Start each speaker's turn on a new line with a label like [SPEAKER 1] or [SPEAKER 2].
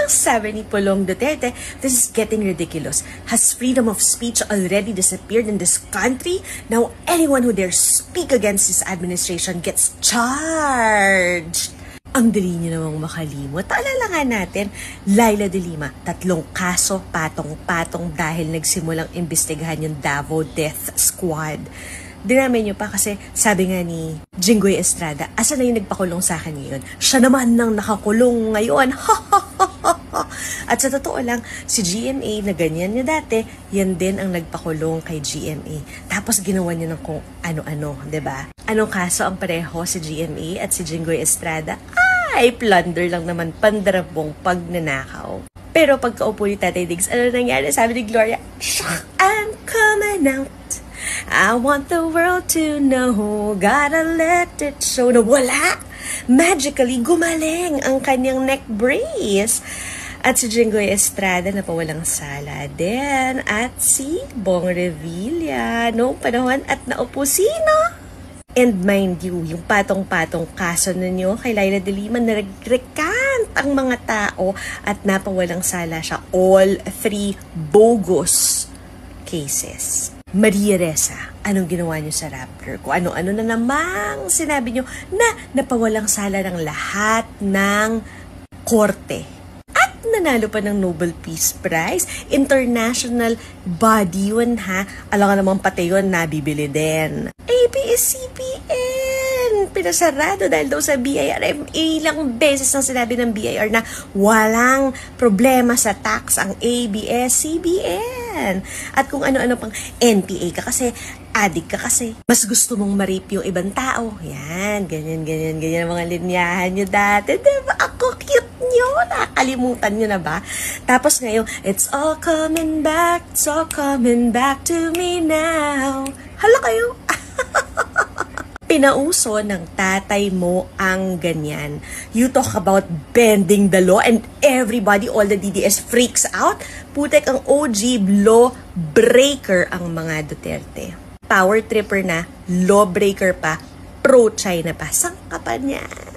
[SPEAKER 1] Ang sabi ni Pulong Duterte, this is getting ridiculous. Has freedom of speech already disappeared in this country? Now anyone who dares speak against this administration gets charged. Ang dali niyo namang makalimot. Paalala nga natin, Laila de Lima, 3 kaso patong-patong dahil nagsimulang imbestigahan yung Davao Death Squad. Dinamay niyo pa kasi sabi nga ni Jinggoy Estrada, asa na yung nagpakulong sa akin ngayon? Siya naman nang nakakulong ngayon. At sa totoo lang, si GMA na ganyan niya dati, yan din ang nagpakulong kay GMA. Tapos ginawa niya ng kung ano-ano, 'di ba? Anong kaso ang pareho si GMA at si Jinggoy Estrada? Ay, plunder lang naman, pandarabong pagnanakaw. Pero pagkaupo ni Tatay Diggs, ano nangyari? Sabi ni Gloria, I'm coming out. I want the world to know. Gotta let it show. Na wala! Magically, gumaling ang kanyang neck brace. At si Jinggoy Estrada na pawalang sala din. At si Bong Revilla noong panahon at naupo sino? And mind you, yung patong-patong kaso ninyo kay Laila de Lima, nag-recant ang mga tao at napawalang sala siya. All 3 bogus cases. Maria Ressa, anong ginawa niyo sa Rappler? Kung ano-ano na namang sinabi niyo na napawalang sala ng lahat ng korte. At nanalo pa ng Nobel Peace Prize. International body yun ha. Alam ka naman pati yun, nabibili din. ABS-CBN! Pinasarado dahil daw sa BIR. Ilang beses nang sinabi ng BIR na walang problema sa tax ang ABS-CBN. At kung ano-ano pang NPA ka kasi, addict ka kasi, mas gusto mong ma-rape yung ibang tao. Yan, ganyan ang mga linyahan nyo dati. Diba? Ako cute nyo. Nakalimutan nyo na ba? Tapos ngayon, it's all coming back to me now. Hala kayo? Pinauso ng tatay mo ang ganyan. You talk about bending the law and everybody, all the DDS freaks out. Putek ang OG law breaker ang mga Duterte. Power tripper na, law breaker pa, pro-China pa. Saan ka pa niyan?